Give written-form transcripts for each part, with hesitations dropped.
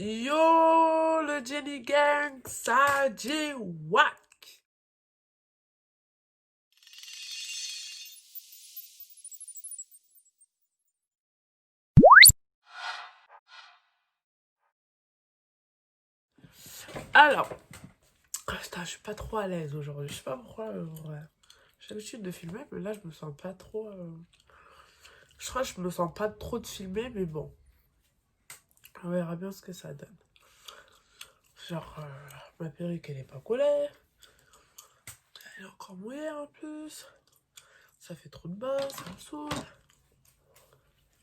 Yo, le Jenny Gang, ça dit wack. Alors, putain, je suis pas trop à l'aise aujourd'hui. Je sais pas pourquoi. J'ai l'habitude de filmer, mais là, je me sens pas trop. Je crois que je me sens pas trop de filmer, mais bon. On verra bien ce que ça donne. Genre, ma perruque, elle est pas collée. Elle est encore mouillée en plus. Ça fait trop de bas, ça me saoule.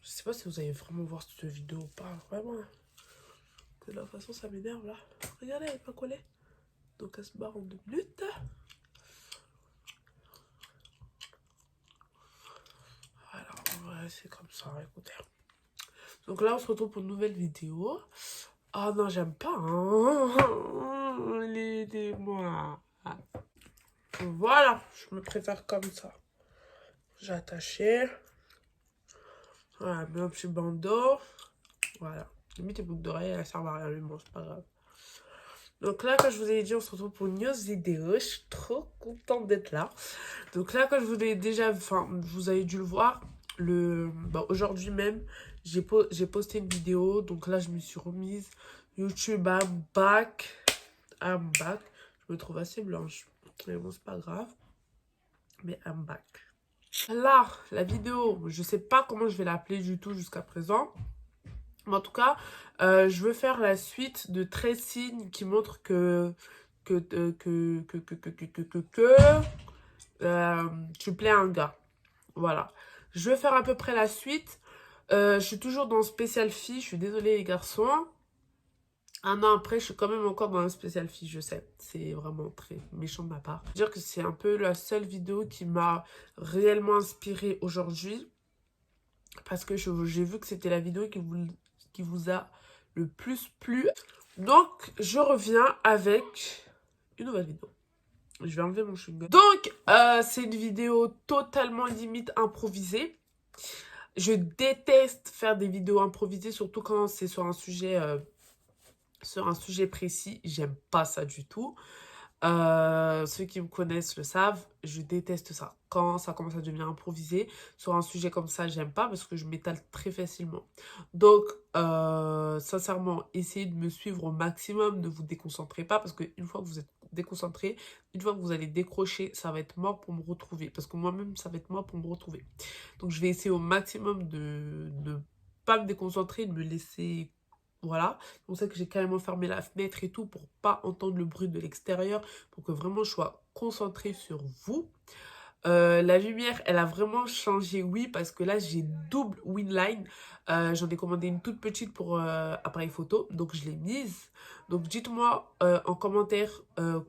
Je sais pas si vous allez vraiment voir cette vidéo ou pas, vraiment. De la façon, ça m'énerve là. Regardez, elle est pas collée. Donc, elle se barre en 2 minutes. Alors, on va laisser comme ça, écoutez. Donc là, on se retrouve pour une nouvelle vidéo. Ah non, j'aime pas, hein. Aidez-moi. Voilà, je me préfère comme ça. J'ai attaché. Voilà, mets un petit bandeau. Voilà. Limite, les boucles d'oreilles, elles servent à rien, mais bon, c'est pas grave. Donc là, comme je vous ai dit, on se retrouve pour une news vidéo. Je suis trop contente d'être là. Donc là, comme je vous ai déjà... Enfin, vous avez dû le voir. Aujourd'hui même, j'ai posté une vidéo. Donc là, je me suis remise. YouTube, I'm back. I'm back. Je me trouve assez blanche. Mais bon, c'est pas grave. Mais I'm back. Là, la vidéo, je sais pas comment je vais l'appeler du tout jusqu'à présent. Mais en tout cas, je veux faire la suite de 13 signes qui montrent tu plais à un gars. Voilà. Je vais faire à peu près la suite. Je suis toujours dans spécial fille. Je suis désolée les garçons. Un an après, je suis quand même encore dans un spécial fille, je sais. C'est vraiment très méchant de ma part. Je veux dire que c'est un peu la seule vidéo qui m'a réellement inspirée aujourd'hui. Parce que j'ai vu que c'était la vidéo qui vous a le plus plu. Donc, je reviens avec une nouvelle vidéo. Je vais enlever mon chewing-gum. Donc, c'est une vidéo totalement limite improvisée. Je déteste faire des vidéos improvisées, surtout quand c'est sur un sujet précis. J'aime pas ça du tout. Ceux qui me connaissent le savent, je déteste ça. Quand ça commence à devenir improvisé, sur un sujet comme ça, j'aime pas parce que je m'étale très facilement. Donc, sincèrement, essayez de me suivre au maximum, ne vous déconcentrez pas parce qu'une fois que vous êtes déconcentré, une fois que vous allez décrocher, ça va être mort pour me retrouver. Parce que moi-même, ça va être mort pour me retrouver. Donc, je vais essayer au maximum de ne pas me déconcentrer, de me laisser... Voilà, c'est pour ça que j'ai carrément fermé la fenêtre et tout pour pas entendre le bruit de l'extérieur, pour que vraiment je sois concentrée sur vous. La lumière, elle a vraiment changé, oui, parce que là, j'ai double winline. J'en ai commandé une toute petite pour appareil photo, donc je l'ai mise. Donc dites-moi en commentaire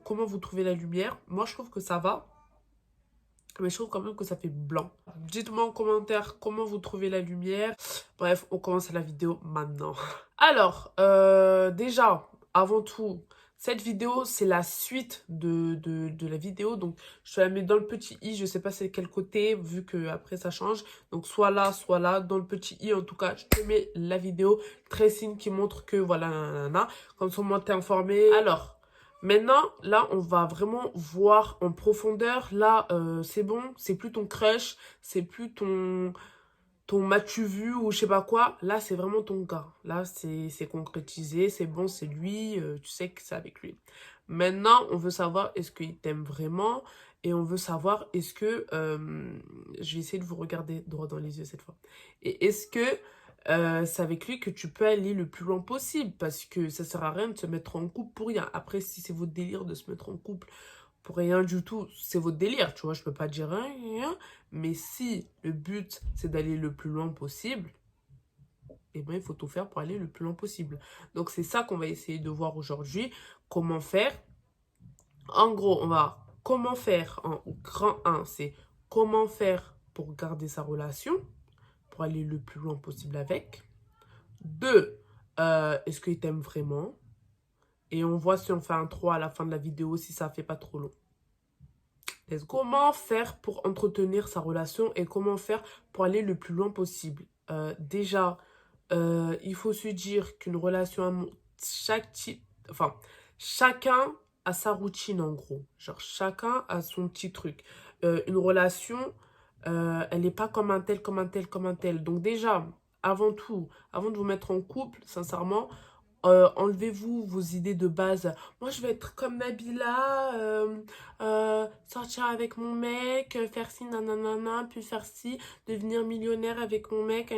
comment vous trouvez la lumière. Moi, je trouve que ça va. Mais je trouve quand même que ça fait blanc. Dites-moi en commentaire comment vous trouvez la lumière. Bref, on commence la vidéo maintenant. Alors, déjà, avant tout, cette vidéo, c'est la suite de la vidéo. Donc, je te la mets dans le petit i. Je sais pas c'est quel côté, vu que après ça change. Donc, soit là, dans le petit i. En tout cas, je te mets la vidéo. Tracing qui montre que, voilà, nanana. Comme ça, au moins, t'es informé. Alors... Maintenant, là, on va vraiment voir en profondeur. Là, c'est bon, c'est plus ton crush, c'est plus ton m'as-tu vu ou je sais pas quoi. Là, c'est vraiment ton gars. Là, c'est concrétisé, c'est bon, c'est lui, tu sais que c'est avec lui. Maintenant, on veut savoir est-ce qu'il t'aime vraiment et on veut savoir est-ce que... je vais essayer de vous regarder droit dans les yeux cette fois. Et est-ce que c'est avec lui que tu peux aller le plus loin possible parce que ça sert à rien de se mettre en couple pour rien. Après, si c'est votre délire de se mettre en couple pour rien du tout, c'est votre délire, tu vois, je peux pas dire rien. Mais si le but, c'est d'aller le plus loin possible, eh ben, il faut tout faire pour aller le plus loin possible. Donc, c'est ça qu'on va essayer de voir aujourd'hui. Comment faire. En gros, on va comment faire en grand 1, c'est comment faire pour garder sa relation, pour aller le plus loin possible avec. 2, est-ce qu'il t'aime vraiment? Et on voit si on fait un 3 à la fin de la vidéo, si ça fait pas trop long. Comment faire pour entretenir sa relation et comment faire pour aller le plus loin possible. Déjà, il faut se dire qu'une relation enfin, chacun a sa routine en gros. Genre, chacun a son petit truc. Une relation, elle n'est pas comme un tel, comme un tel, comme un tel. Donc déjà, avant tout, avant de vous mettre en couple, sincèrement, enlevez-vous vos idées de base. Moi, je vais être comme Nabila, sortir avec mon mec, faire ci, nanana, puis faire ci, devenir millionnaire avec mon mec.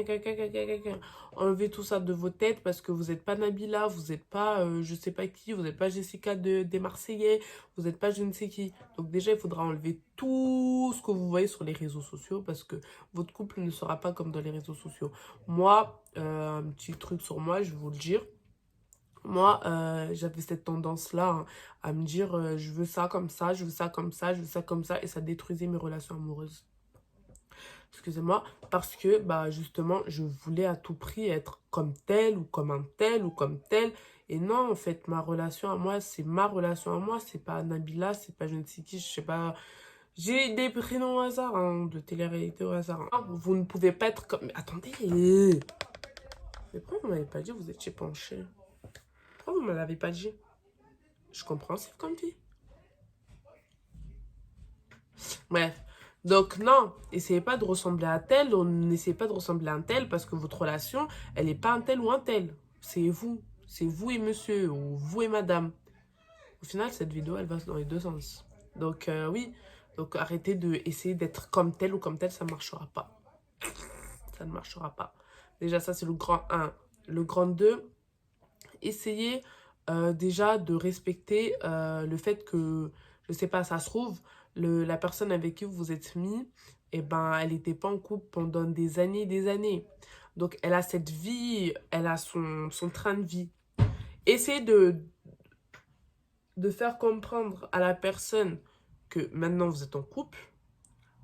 Enlevez tout ça de vos têtes parce que vous n'êtes pas Nabila, vous n'êtes pas je sais pas qui, vous n'êtes pas Jessica des Marseillais, vous n'êtes pas je ne sais qui. Donc déjà, il faudra enlever tout ce que vous voyez sur les réseaux sociaux parce que votre couple ne sera pas comme dans les réseaux sociaux. Moi, un petit truc sur moi, je vais vous le dire. Moi, j'avais cette tendance-là hein, à me dire je veux ça comme ça, je veux ça comme ça, je veux ça comme ça, et ça détruisait mes relations amoureuses. Excusez-moi, parce que bah justement, je voulais à tout prix être comme tel ou comme un tel ou comme tel. Et non, en fait, ma relation à moi, c'est ma relation à moi, c'est pas Nabila, c'est pas je ne sais qui, je sais pas. J'ai des prénoms au hasard, hein, de télé-réalité au hasard. Hein. Vous ne pouvez pas être comme. Mais attendez! Mais pourquoi vous m'avez pas dit que vous étiez penché? Pourquoi vous me l'avez pas dit? Je suis compréhensive comme fille. Bref. Donc non, essayez pas de ressembler à tel, on n'essayez pas de ressembler à un tel parce que votre relation, elle n'est pas un tel ou un tel. C'est vous. C'est vous et monsieur ou vous et madame. Au final, cette vidéo, elle va dans les deux sens. Donc oui, donc arrêtez de essayer d'être comme tel ou comme tel, ça ne marchera pas. Ça ne marchera pas. Déjà, ça, c'est le grand un. Le grand 2, essayez déjà de respecter le fait que, je sais pas, ça se trouve, la personne avec qui vous vous êtes mis, eh ben, elle n'était pas en couple pendant des années et des années. Donc, elle a cette vie, elle a son train de vie. Essayez de faire comprendre à la personne que maintenant vous êtes en couple,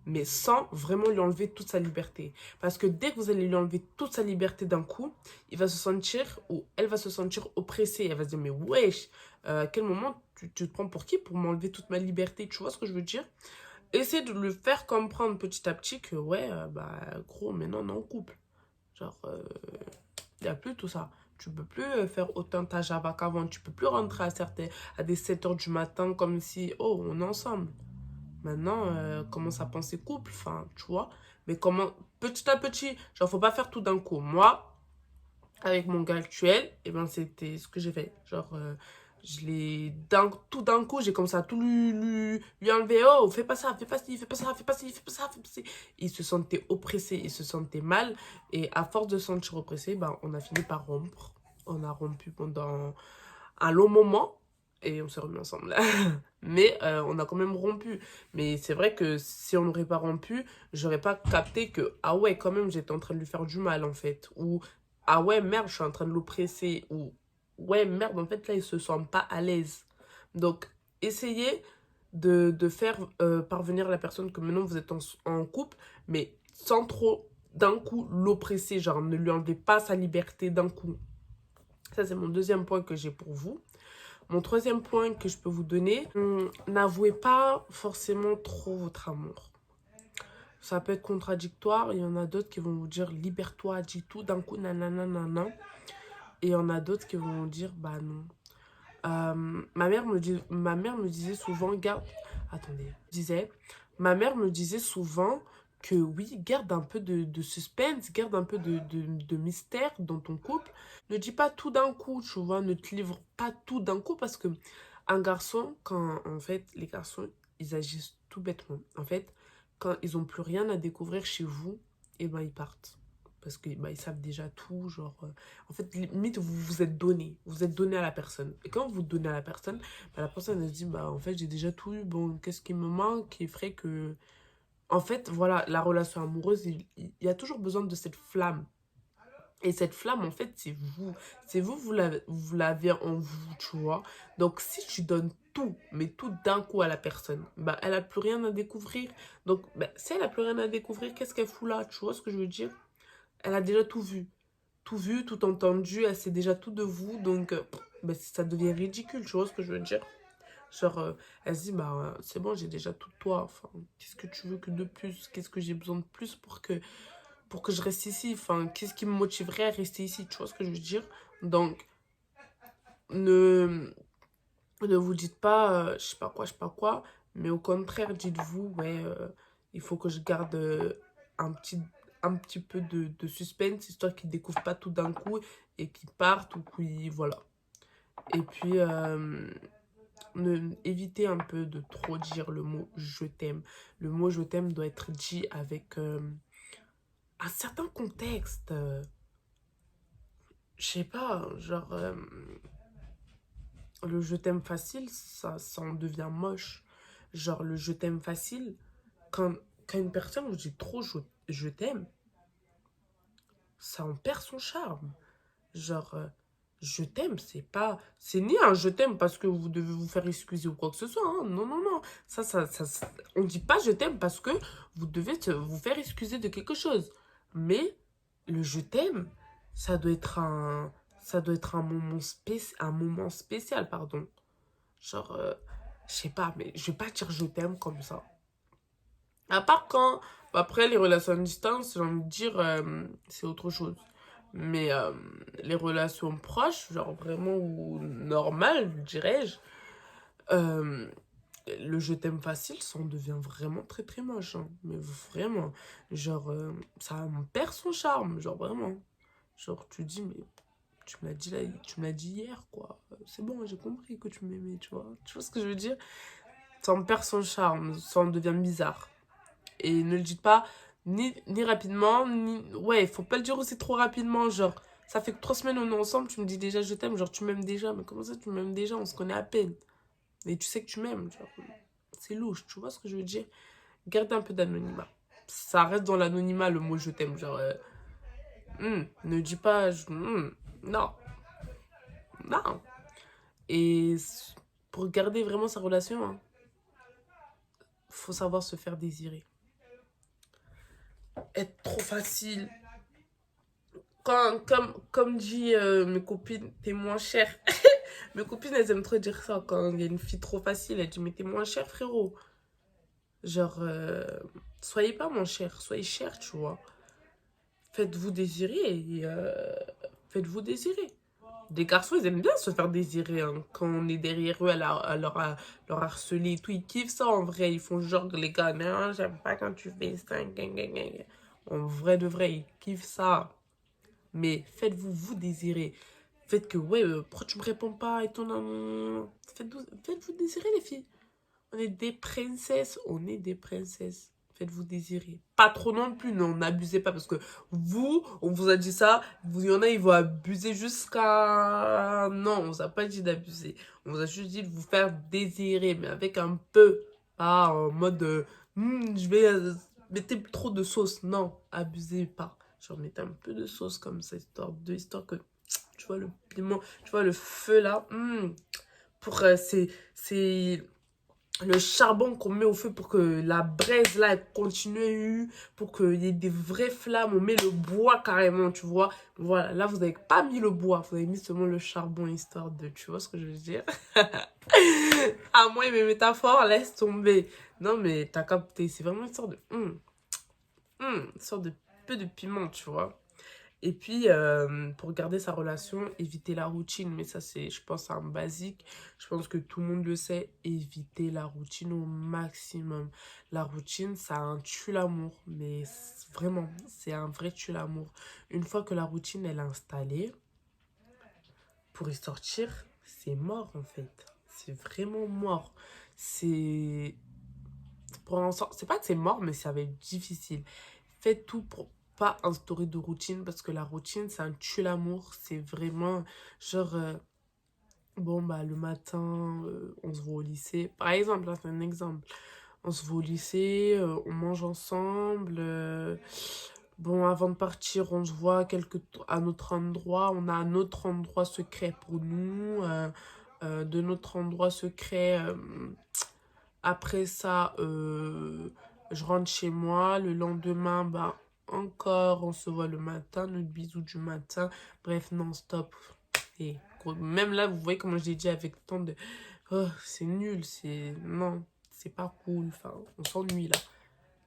mais sans vraiment lui enlever toute sa liberté. Parce que dès que vous allez lui enlever toute sa liberté d'un coup, il va se sentir, ou elle va se sentir oppressée. Elle va se dire, mais wesh, à quel moment tu te prends pour qui pour m'enlever toute ma liberté? Tu vois ce que je veux dire? Essayez de le faire comprendre petit à petit que, ouais, bah, gros, maintenant on est en couple. Genre, il n'y a plus tout ça. Tu peux plus faire autant ta java qu'avant. Tu peux plus rentrer à des 7 heures du matin comme si, oh, on est ensemble. Maintenant, commence à penser couple, enfin, tu vois. Mais comment, petit à petit, genre, faut pas faire tout d'un coup. Moi, avec mon gars actuel, et ben, c'était ce que j'ai fait. Genre, je l'ai, tout d'un coup, j'ai commencé à tout lui enlever. Oh, fais pas ça, fais pas ci, fais pas ça, fais pas ci, fais pas ça, fais pas ci. Il se sentait oppressé, il se sentait mal. Et à force de se sentir oppressé, ben, on a fini par rompre. On a rompu pendant un long moment et on s'est remis ensemble. Mais on a quand même rompu. Mais c'est vrai que si on n'aurait pas rompu, j'aurais pas capté que, ah ouais, quand même, j'étais en train de lui faire du mal, en fait. Ou, ah ouais, merde, je suis en train de l'oppresser. Ou, ouais, merde, en fait, là, il se sent pas à l'aise. Donc, essayez de faire parvenir la personne que maintenant vous êtes en couple, mais sans trop, d'un coup, l'oppresser. Genre, ne lui enlevez pas sa liberté d'un coup. Ça, c'est mon deuxième point que j'ai pour vous. Mon troisième point que je peux vous donner, n'avouez pas forcément trop votre amour. Ça peut être contradictoire. Il y en a d'autres qui vont vous dire libère-toi, dis tout d'un coup, nanana, nanana. Et il y en a d'autres qui vont vous dire bah non. Ma mère me disait souvent, garde. Attendez, ma mère me disait souvent que oui, garde un peu de suspense, garde un peu de mystère dans ton couple. Ne dis pas tout d'un coup, tu vois, ne te livre pas tout d'un coup parce que un garçon, quand en fait, les garçons, ils agissent tout bêtement. En fait, quand ils n'ont plus rien à découvrir chez vous, et ben ils partent. Parce que bah, ils savent déjà tout, genre... en fait, limite, vous vous êtes donné. Vous êtes donné à la personne. Et quand vous donnez à la personne, bah, la personne, elle se dit, bah, en fait, j'ai déjà tout eu. Bon, qu'est-ce qui me manque qui ferait que... En fait, voilà, la relation amoureuse, il y a toujours besoin de cette flamme. Et cette flamme, en fait, c'est vous. C'est vous, vous l'avez en vous, tu vois. Donc, si tu donnes tout, mais tout d'un coup à la personne, bah, elle n'a plus rien à découvrir. Donc, bah, si elle n'a plus rien à découvrir, qu'est-ce qu'elle fout là? Tu vois ce que je veux dire? Elle a déjà tout vu. Tout vu, tout entendu, elle sait déjà tout de vous. Donc, bah, ça devient ridicule, tu vois ce que je veux dire? Genre, elle se dit, bah, c'est bon, j'ai déjà tout de toi. Enfin, qu'est-ce que tu veux que de plus? Qu'est-ce que j'ai besoin de plus pour que je reste ici? Enfin, qu'est-ce qui me motiverait à rester ici? Tu vois ce que je veux dire? Donc, Ne, ne vous dites pas, je sais pas quoi, mais au contraire, dites-vous, ouais, il faut que je garde un petit, un petit peu de suspense, histoire qu'ils ne découvrent pas tout d'un coup et qu'ils partent ou qu'ils, voilà. Et puis, évitez un peu de trop dire le mot je t'aime. Le mot je t'aime doit être dit avec un certain contexte. Je sais pas, genre, le je t'aime facile, ça en devient moche. Genre, le je t'aime facile, quand, quand une personne vous dit trop je t'aime, ça en perd son charme. Genre, je t'aime, c'est pas... C'est ni un je t'aime parce que vous devez vous faire excuser ou quoi que ce soit. Hein. Non, non, non. On dit pas je t'aime parce que vous devez vous faire excuser de quelque chose. Mais le je t'aime, ça doit être un... Ça doit être un moment spécial, pardon. Genre, je sais pas, mais je vais pas dire je t'aime comme ça. À part quand, après les relations à distance, j'ai envie de dire, c'est autre chose. Mais les relations proches, genre vraiment ou normales, dirais-je, euh, le je t'aime facile, ça en devient vraiment très très moche. Hein. Mais vraiment, genre, ça en perd son charme, genre vraiment. Genre, tu dis, mais tu me l'as dit là, tu me l'as dit hier, quoi. C'est bon, j'ai compris que tu m'aimais, tu vois. Tu vois ce que je veux dire? Ça en perd son charme, ça en devient bizarre. Et ne le dites pas ni rapidement, ni... Ouais, il faut pas le dire aussi trop rapidement, genre... Ça fait que 3 semaines on est ensemble, tu me dis déjà je t'aime, genre tu m'aimes déjà. Mais comment ça tu m'aimes déjà? On se connaît à peine. Mais tu sais que tu m'aimes, genre... C'est louche, tu vois ce que je veux dire? Garde un peu d'anonymat. Ça reste dans l'anonymat le mot je t'aime, genre... ne dis pas... non, non. Et pour garder vraiment sa relation, hein, faut savoir se faire désirer. Être trop facile. Comme dit mes copines, t'es moins cher. Mes copines, elles aiment trop dire ça. Quand il y a une fille trop facile, elles disent, mais t'es moins cher, frérot. Genre, soyez pas moins cher, soyez cher, tu vois. Faites-vous désirer et faites-vous désirer. Des garçons, ils aiment bien se faire désirer. Hein. Quand on est derrière eux leur harceler et tout, ils kiffent ça en vrai. Ils font genre, les gars, non, j'aime pas quand tu fais ça. En vrai de vrai, ils kiffent ça. Mais faites-vous vous désirer. Faites que, ouais, pourquoi tu me réponds pas et tout, non, non, non. Faites-vous désirer, les filles. On est des princesses, on est des princesses. Faites-vous désirer. Pas trop non plus, non, n'abusez pas, parce que vous, on vous a dit ça, il y en a, ils vont abuser jusqu'à... Non, on vous a pas dit d'abuser. On vous a juste dit de vous faire désirer, mais avec un peu, pas en mode, je vais... mettez trop de sauce. Non, abusez pas. Genre, mettez un peu de sauce comme ça, histoire que, tu vois, le piment, tu vois, le feu là, pour, c'est le charbon qu'on met au feu pour que la braise là elle continue, pour qu'il y ait des vraies flammes, on met le bois carrément, tu vois. Voilà, là vous n'avez pas mis le bois, vous avez mis seulement le charbon histoire de, tu vois ce que je veux dire. À moi et mes métaphores, laisse tomber. Non mais t'as capté, c'est vraiment une sorte de... une sorte de peu de piment, tu vois. Et puis, pour garder sa relation, éviter la routine. Mais ça, c'est, je pense, un basique. Je pense que tout le monde le sait. Éviter la routine au maximum. La routine, ça tue l'amour. Mais vraiment, c'est un vrai tue l'amour. Une fois que la routine, elle est installée, pour y sortir, c'est mort, en fait. C'est vraiment mort. C'est... C'est pas que c'est mort, mais ça va être difficile. Faites tout pour pas instaurer de routine parce que la routine, ça tue l'amour. C'est vraiment genre, bon, bah, le matin, on se voit au lycée. Par exemple, là, c'est un exemple. On se voit au lycée, on mange ensemble. Bon, avant de partir, on se voit à notre endroit. On a un autre endroit secret pour nous. De notre endroit secret. Après ça, je rentre chez moi. Le lendemain, bah, encore, on se voit le matin, notre bisou du matin. Bref, non-stop. Et même là, vous voyez comment je l'ai dit avec tant de... Oh, c'est nul, c'est... Non, c'est pas cool. Enfin, on s'ennuie là.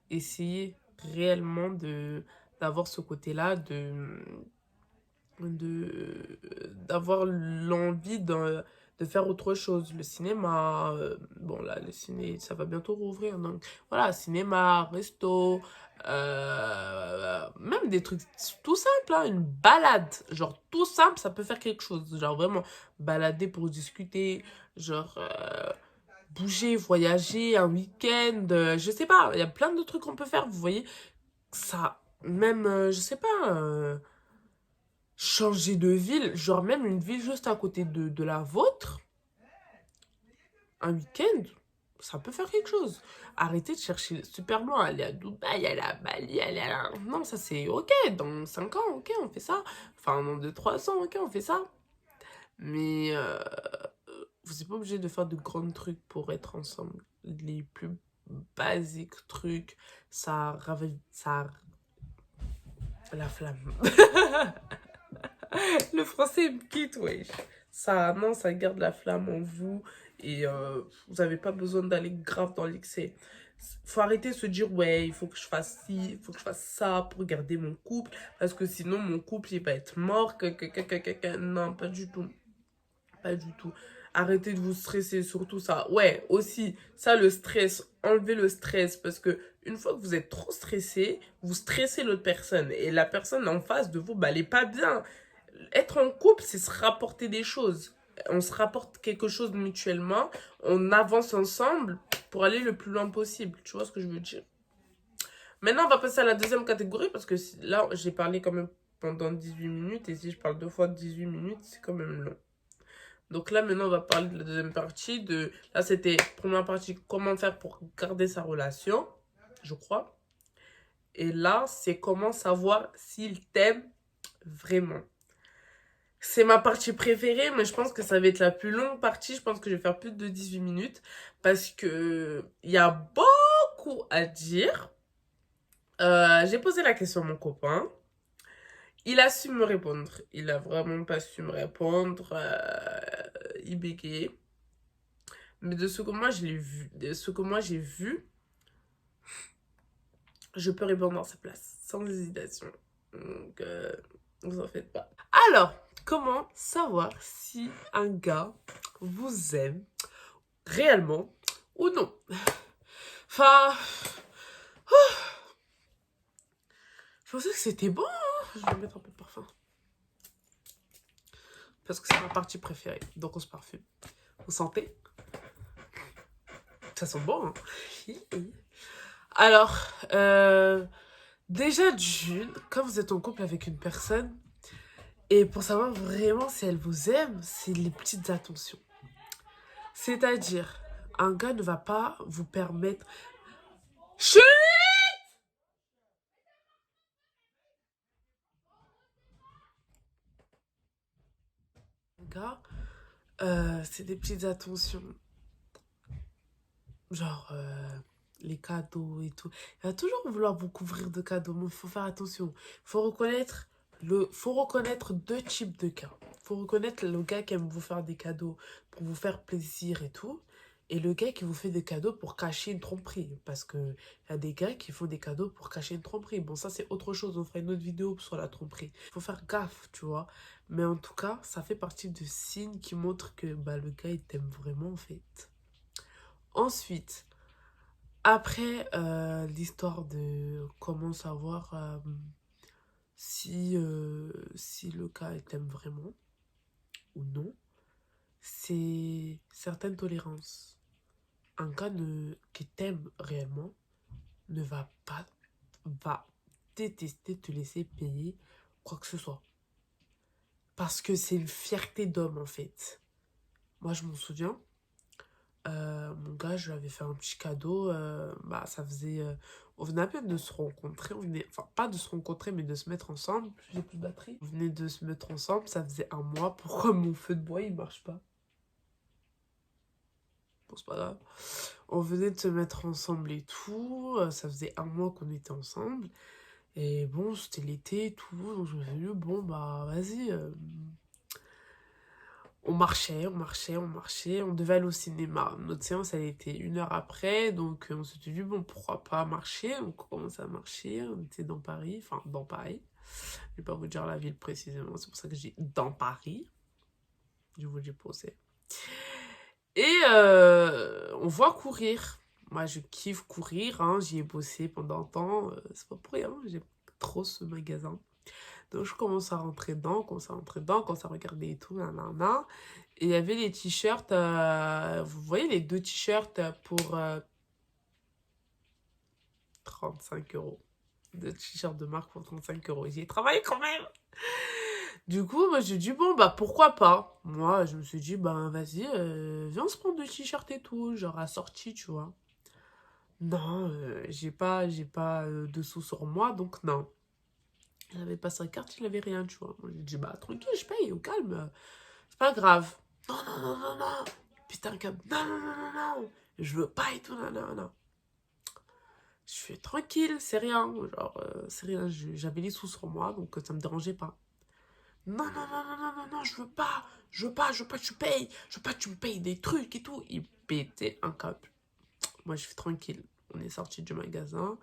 Essayez réellement d'avoir ce côté-là, d'avoir l'envie de faire autre chose. Le cinéma, bon là, le ciné, ça va bientôt rouvrir, donc voilà, cinéma, resto, même des trucs tout simples, hein, une balade, genre tout simple, ça peut faire quelque chose, genre vraiment, balader pour discuter, genre bouger, voyager, un week-end, je sais pas, il y a plein de trucs qu'on peut faire, vous voyez, ça, même, je sais pas, changer de ville, genre même une ville juste à côté de la vôtre, un week-end, ça peut faire quelque chose. Arrêtez de chercher super loin, aller à Dubaï, aller à Bali, aller à... Non, ça c'est ok, dans 5 ans, ok, on fait ça. Enfin, dans 2 3 ans, ok, on fait ça. Mais vous n'êtes pas obligé de faire de grands trucs pour être ensemble. Les plus basiques trucs, ça ravive, ça... La flamme. Le français me quitte, wesh. Ça, non, ça garde la flamme en vous et vous n'avez pas besoin d'aller grave dans l'excès. Faut arrêter de se dire, ouais, il faut que je fasse ci, il faut que je fasse ça pour garder mon couple, parce que sinon mon couple, il va être mort. Non, pas du tout. Pas du tout. Arrêtez de vous stresser, surtout ça. Ouais, aussi, ça, le stress, enlevez le stress, parce que une fois que vous êtes trop stressé, vous stressez l'autre personne, et la personne en face de vous, bah, elle est pas bien. Être en couple, c'est se rapporter des choses. On se rapporte quelque chose mutuellement, on avance ensemble pour aller le plus loin possible. Tu vois ce que je veux dire? Maintenant, on va passer à la deuxième catégorie parce que là, j'ai parlé quand même pendant 18 minutes et si je parle 2 fois 18 minutes, c'est quand même long. Donc là, maintenant, on va parler de la deuxième partie. Là, c'était première partie, comment faire pour garder sa relation, je crois. Et là, c'est comment savoir s'il t'aime vraiment. C'est ma partie préférée, mais je pense que ça va être la plus longue partie. Je pense que je vais faire plus de 18 minutes parce que il y a beaucoup à dire. J'ai posé la question à mon copain. Il a su me répondre. Il a vraiment pas su me répondre. Il bégayait. Mais de ce que moi je l'ai vu, de ce que moi j'ai vu, je peux répondre dans sa place, sans hésitation. Donc, vous en faites pas. Alors, comment savoir si un gars vous aime réellement ou non? Enfin, je pensais que c'était bon, hein. Je vais mettre un peu de parfum. Parce que c'est ma partie préférée. Donc on se parfume. Vous sentez? Ça sent bon, hein. Alors, déjà d'une, quand vous êtes en couple avec une personne, et pour savoir vraiment si elle vous aime, c'est les petites attentions. C'est-à-dire, un gars ne va pas vous permettre... Chut! Un gars, c'est des petites attentions. Genre, les cadeaux et tout. Il va toujours vouloir vous couvrir de cadeaux, mais il faut faire attention. Faut reconnaître deux types de gars. Faut reconnaître le gars qui aime vous faire des cadeaux pour vous faire plaisir et tout. Et le gars qui vous fait des cadeaux pour cacher une tromperie. Parce que il y a des gars qui font des cadeaux pour cacher une tromperie. Bon, ça, c'est autre chose. On fera une autre vidéo sur la tromperie. Il faut faire gaffe, tu vois. Mais en tout cas, ça fait partie de signes qui montrent que bah, le gars, il t'aime vraiment, en fait. Ensuite, après l'histoire de comment savoir si le gars il t'aime vraiment ou non, c'est certaines tolérances. Un gars qui t'aime réellement ne va détester te laisser payer quoi que ce soit. Parce que c'est une fierté d'homme en fait. Moi je m'en souviens, mon gars, je lui avais fait un petit cadeau. Bah, ça faisait. On venait à peine de se rencontrer. Enfin, pas de se rencontrer, mais de se mettre ensemble. J'ai plus de batterie. On venait de se mettre ensemble. Ça faisait un mois. Pourquoi mon feu de bois, il marche pas? Bon, c'est pas grave. On venait de se mettre ensemble et tout. Ça faisait un mois qu'on était ensemble. Et bon, c'était l'été et tout. Donc, je me suis dit, bon, bah, vas-y. On marchait, on marchait, on marchait. On devait aller au cinéma. Notre séance, elle était 1 heure après. Donc, on s'était dit, bon, pourquoi pas marcher? Donc, on commençait à marcher. On était dans Paris. Enfin, dans Paris. Je vais pas vous dire la ville précisément, c'est pour ça que j'ai dans Paris. Je vous dis posé. Et on voit courir. Moi, je kiffe courir, hein. J'y ai bossé pendant un temps. C'est pas pour rien, j'aime trop ce magasin. Donc, je commence à rentrer dedans, commence à regarder et tout, nanana. Et il y avait les t-shirts, vous voyez les deux t-shirts pour 35 euros. Deux t-shirts de marque pour 35 euros. J'y ai travaillé quand même. Du coup, moi, j'ai dit, bon, bah, pourquoi pas? Moi, je me suis dit, bah, vas-y, viens, on se prendre deux t-shirts et tout, genre assorti, tu vois. Non, j'ai pas de sous sur moi, donc non. Il avait pas sa carte, il avait rien, tu vois. Moi, j'ai dit, bah, tranquille, je paye, au calme, c'est pas grave. Non, non, non, non, non. Putain, comme, non, non, non, non, non. Je veux pas et tout, non, non, non. Je fais tranquille, c'est rien. Genre, c'est rien, j'avais les sous sur moi, donc ça me dérangeait pas. Non, non, non, non, non, non, non, je veux pas que tu payes, je veux pas que tu me payes des trucs et tout. Il pétait un câble. Moi, je suis tranquille. On est sorti du magasin.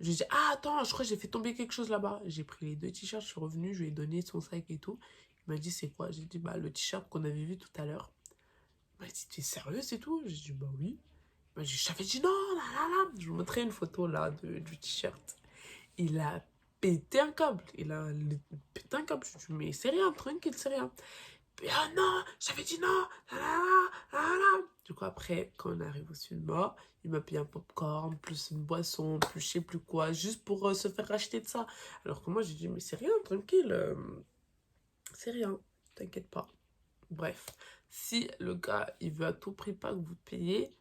Je lui ai dit, ah, attends, je crois que j'ai fait tomber quelque chose là-bas. J'ai pris les deux t-shirts, je suis revenue, je lui ai donné son sac et tout. Il m'a dit, c'est quoi? J'ai dit, bah, le t-shirt qu'on avait vu tout à l'heure. Il m'a dit, t'es sérieuse et tout? J'ai dit, bah oui. Il m'a dit, je t'avais dit non, là, là, là. Je lui ai montré une photo là du t-shirt. Il a pété un câble. Il a pété un câble. Je lui ai dit, mais c'est rien, tranquille, c'est rien. Ah non, j'avais dit non, là, là, là, là, là. Du coup, après, quand on arrive au cinéma, il m'a payé un popcorn, plus une boisson, plus je sais plus quoi, juste pour se faire racheter de ça. Alors que moi, j'ai dit, mais c'est rien, tranquille, c'est rien, t'inquiète pas. Bref, si le gars, il veut à tout prix pas que vous payiez,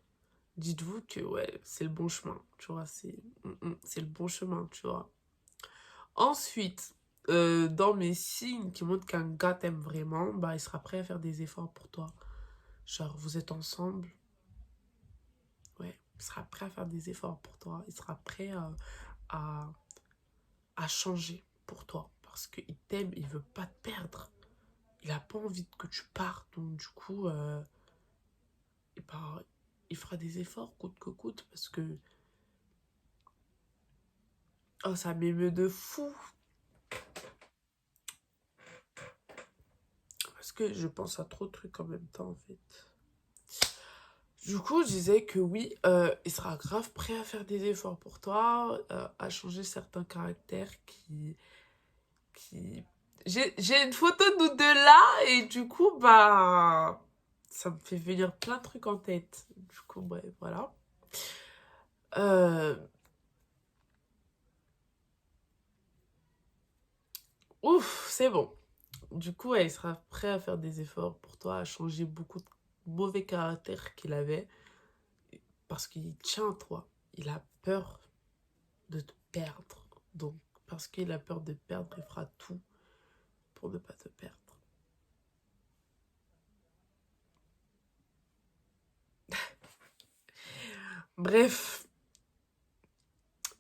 dites-vous que, ouais, c'est le bon chemin, tu vois, c'est le bon chemin, tu vois. Ensuite, dans mes signes qui montrent qu'un gars t'aime vraiment, bah, il sera prêt à faire des efforts pour toi. Genre, vous êtes ensemble, ouais, il sera prêt à faire des efforts pour toi. Il sera prêt à, à changer pour toi. Parce qu'il t'aime, il veut pas te perdre. Il a pas envie que tu partes. Donc, du coup, et ben, il fera des efforts coûte que coûte. Parce que, oh, ça m'émeut de fou. Parce que je pense à trop de trucs en même temps, en fait. Du coup, je disais que oui, il sera grave prêt à faire des efforts pour toi, à changer certains caractères qui... J'ai une photo de nous deux là, et du coup, bah, ça me fait venir plein de trucs en tête. Du coup, bref, voilà. Euh, Ouf, c'est bon. Du coup, ouais, il sera prêt à faire des efforts pour toi, à changer beaucoup de mauvais caractères qu'il avait, parce qu'il tient à toi. Il a peur de te perdre. Donc, parce qu'il a peur de te perdre, il fera tout pour ne pas te perdre. Bref,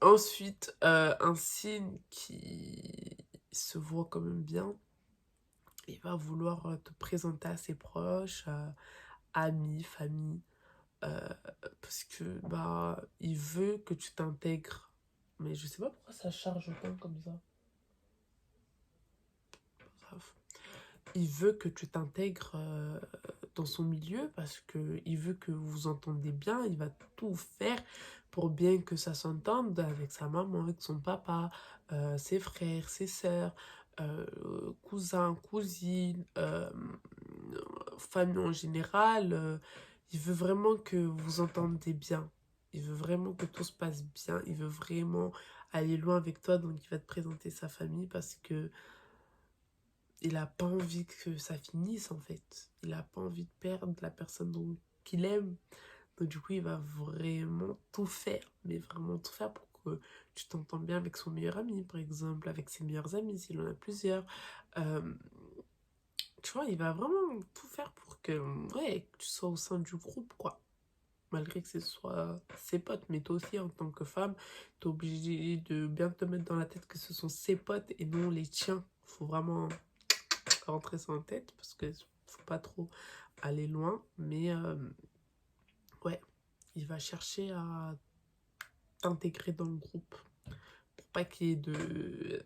ensuite, un signe qui se voit quand même bien, il va vouloir te présenter à ses proches, amis, famille, euh, parce que bah il veut que tu t'intègres. Mais je sais pas pourquoi ça charge autant comme ça. Bref. Il veut que tu t'intègres dans son milieu parce que il veut que vous vous entendez bien. Il va tout faire pour bien que ça s'entende avec sa maman, avec son papa, ses frères, ses sœurs, cousins, cousines, famille en général. Il veut vraiment que vous vous entendez bien. Il veut vraiment que tout se passe bien. Il veut vraiment aller loin avec toi. Donc, il va te présenter sa famille parce que il a pas envie que ça finisse en fait. Il a pas envie de perdre la personne qu'il aime. Donc du coup, il va vraiment tout faire, mais vraiment tout faire pour que tu t'entends bien avec son meilleur ami, par exemple, avec ses meilleurs amis, s'il en a plusieurs. Euh, Tu vois, il va vraiment tout faire pour que, ouais, que tu sois au sein du groupe, quoi. Malgré que ce soit ses potes, mais toi aussi, en tant que femme, t'es obligé de bien te mettre dans la tête que ce sont ses potes et non les tiens. Faut vraiment rentrer ça en tête parce que faut pas trop aller loin, mais ouais, il va chercher à t'intégrer dans le groupe pour pas qu'il y ait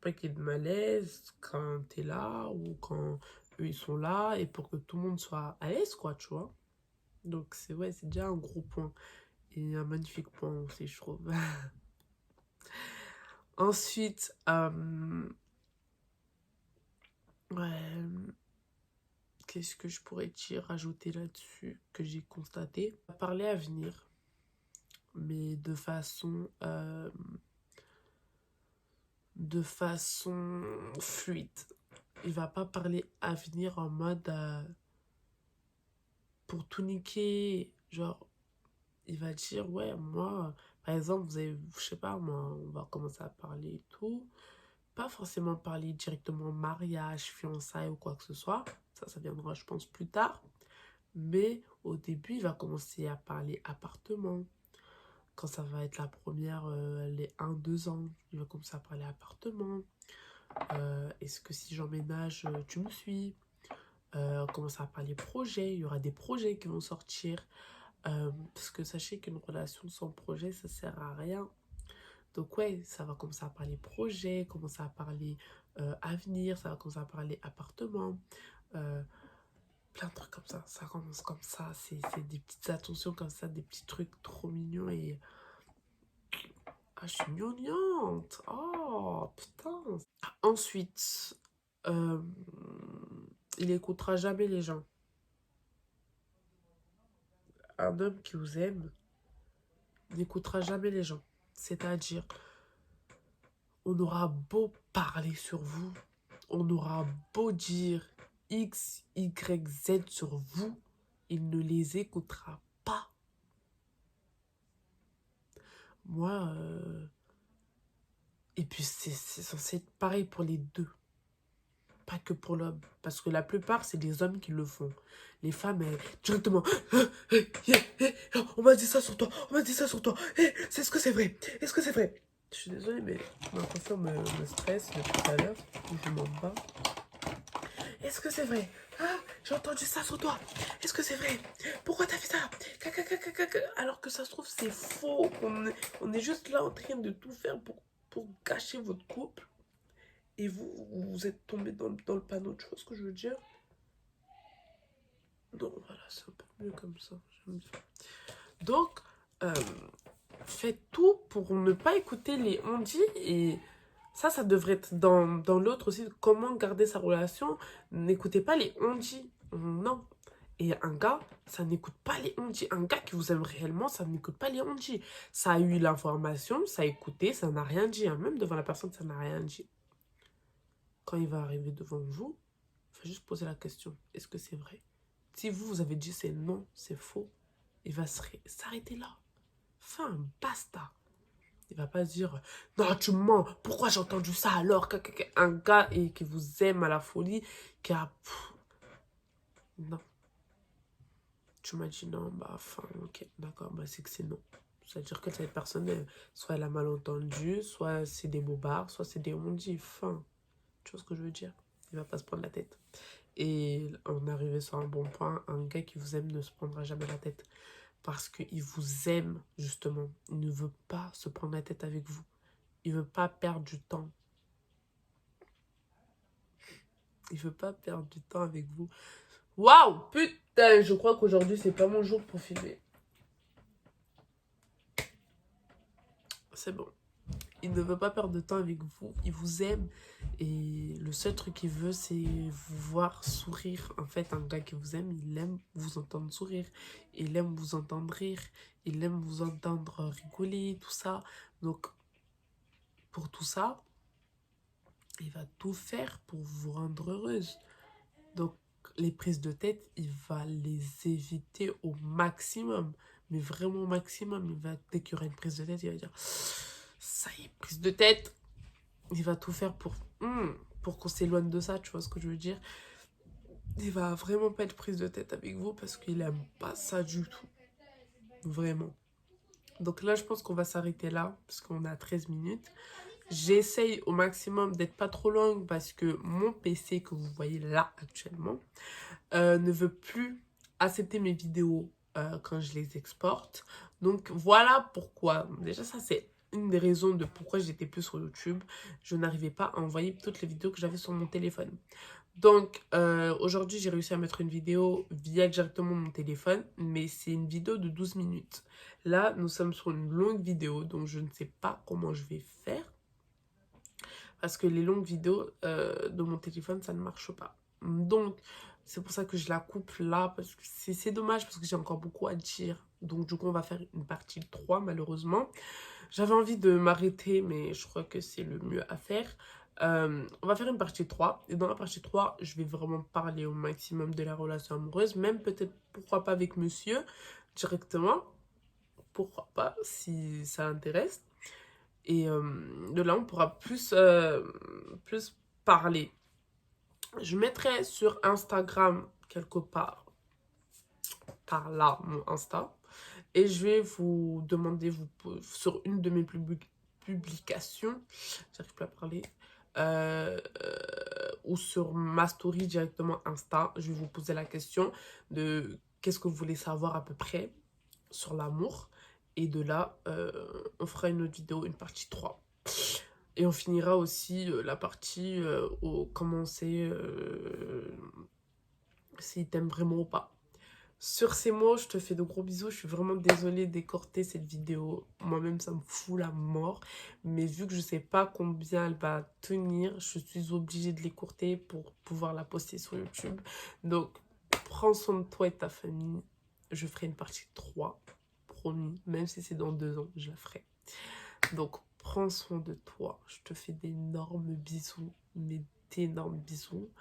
pas qu'il y ait de malaise quand t'es là ou quand eux ils sont là et pour que tout le monde soit à l'aise, quoi, tu vois. Donc, c'est ouais, c'est déjà un gros point et un magnifique point aussi, je trouve. Ensuite, ouais, qu'est-ce que je pourrais dire, rajouter là-dessus que j'ai constaté? Parler à venir, mais de façon fluide. Il va pas parler à venir en mode pour tout niquer. Genre, il va dire, ouais, moi, par exemple, vous avez, je sais pas, moi, on va commencer à parler et tout. Pas forcément parler directement mariage, fiançailles ou quoi que ce soit. Ça viendra, je pense, plus tard. Mais au début, il va commencer à parler appartement. Quand ça va être la première, les 1-2 ans, il va commencer à parler appartement. Est-ce que si j'emménage, tu me suis? On commence à parler projet. Il y aura des projets qui vont sortir. Parce que sachez qu'une relation sans projet, ça sert à rien. Donc ouais, ça va commencer à parler projet, commencer à parler avenir, ça va commencer à parler appartement. euh, Plein de trucs comme ça. Ça commence comme ça. C'est des petites attentions comme ça, des petits trucs trop mignons et... Ah, je suis gnangnante. Oh, putain. Ensuite, euh, il écoutera jamais les gens. Un homme qui vous aime n'écoutera jamais les gens. C'est-à-dire, on aura beau parler sur vous, on aura beau dire X, Y, Z sur vous, il ne les écoutera pas. Moi, et puis c'est censé être pareil pour les deux. Pas que pour l'homme. Parce que la plupart, c'est les hommes qui le font. Les femmes, elles, directement, on m'a dit ça sur toi, on m'a dit ça sur toi. C'est ce que c'est vrai. Est-ce que c'est vrai? Je suis désolée, mais ma conscience me stresse depuis tout à l'heure. Je m'en bats. Est-ce que c'est vrai? Ah, j'ai entendu ça sur toi. Est-ce que c'est vrai? Pourquoi t'as fait ça? Alors que ça se trouve, c'est faux. On est juste là en train de tout faire pour gâcher votre couple. Et vous êtes tombé dans le panneau. Tu vois ce que je veux dire? Donc voilà, c'est un peu mieux comme ça. J'aime bien. Donc, euh, faites tout pour ne pas écouter les on-dit. Et ça devrait être dans l'autre aussi. Comment garder sa relation? N'écoutez pas les on-dit. Non. Et un gars, ça n'écoute pas les on-dit. Un gars qui vous aime réellement, ça n'écoute pas les on-dit. Ça a eu l'information, ça a écouté, ça n'a rien dit. Hein. Même devant la personne, ça n'a rien dit. Quand il va arriver devant vous, il faut juste poser la question. Est-ce que c'est vrai? Si vous avez dit c'est non, c'est faux, il va s'arrêter là. Fin, basta. Il va pas se dire non, tu mens, pourquoi j'ai entendu ça alors? Un gars qui vous aime à la folie, qui a. Non. Tu m'as dit non, bah, enfin, ok, d'accord, bah, c'est que c'est non. C'est-à-dire que cette personne, soit elle a mal entendu, soit c'est des bobards, soit c'est des on-dit. Fin. Tu vois ce que je veux dire? Il va pas se prendre la tête. Et on est arrivé sur un bon point, un gars qui vous aime ne se prendra jamais la tête. Parce qu'il vous aime, justement. Il ne veut pas se prendre la tête avec vous. Il veut pas perdre du temps. Il veut pas perdre du temps avec vous. Waouh, putain, je crois qu'aujourd'hui, c'est pas mon jour pour filmer. C'est bon. Il ne veut pas perdre de temps avec vous. Il vous aime. Et le seul truc qu'il veut, c'est vous voir sourire. En fait, un gars qui vous aime, il aime vous entendre sourire. Il aime vous entendre rire. Il aime vous entendre rigoler, tout ça. Donc, pour tout ça, il va tout faire pour vous rendre heureuse. Donc, les prises de tête, il va les éviter au maximum. Mais vraiment au maximum. Il va, dès qu'il y aura une prise de tête, il va dire, ça y est, prise de tête. Il va tout faire pour qu'on s'éloigne de ça, tu vois ce que je veux dire? Il va vraiment pas être prise de tête avec vous parce qu'il aime pas ça du tout. Vraiment. Donc là, je pense qu'on va s'arrêter là parce qu'on a 13 minutes. J'essaye au maximum d'être pas trop longue parce que mon PC que vous voyez là actuellement ne veut plus accepter mes vidéos quand je les exporte. Donc voilà pourquoi. Déjà, ça c'est une des raisons de pourquoi j'étais plus sur YouTube. Je n'arrivais pas à envoyer toutes les vidéos que j'avais sur mon téléphone. Donc, aujourd'hui, j'ai réussi à mettre une vidéo via directement mon téléphone, mais c'est une vidéo de 12 minutes. Là, nous sommes sur une longue vidéo, donc je ne sais pas comment je vais faire, parce que les longues vidéos de mon téléphone, ça ne marche pas. Donc, c'est pour ça que je la coupe là, parce que c'est dommage, parce que j'ai encore beaucoup à dire. Donc, du coup, on va faire une partie 3, malheureusement. J'avais envie de m'arrêter, mais je crois que c'est le mieux à faire. On va faire une partie 3. Et dans la partie 3, je vais vraiment parler au maximum de la relation amoureuse. Même peut-être, pourquoi pas avec monsieur, directement. Pourquoi pas, si ça intéresse. Et de là, on pourra plus parler. Je mettrai sur Instagram, quelque part, par là, mon Insta. Et je vais vous demander, sur une de mes publications, j'arrive plus à parler, ou sur ma story directement Insta, je vais vous poser la question de qu'est-ce que vous voulez savoir à peu près sur l'amour. Et de là, on fera une autre vidéo, une partie 3. Et on finira aussi la partie au comment c'est, s'il t'aime vraiment ou pas. Sur ces mots, je te fais de gros bisous. Je suis vraiment désolée d'écorter cette vidéo. Moi-même, ça me fout la mort. Mais vu que je sais pas combien elle va tenir, je suis obligée de l'écourter pour pouvoir la poster sur YouTube. Donc, prends soin de toi et de ta famille. Je ferai une partie 3, promis. Même si c'est dans 2 ans, je la ferai. Donc, prends soin de toi. Je te fais d'énormes bisous. Mais d'énormes bisous.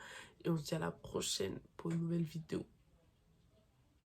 Et on se dit à la prochaine pour une nouvelle vidéo.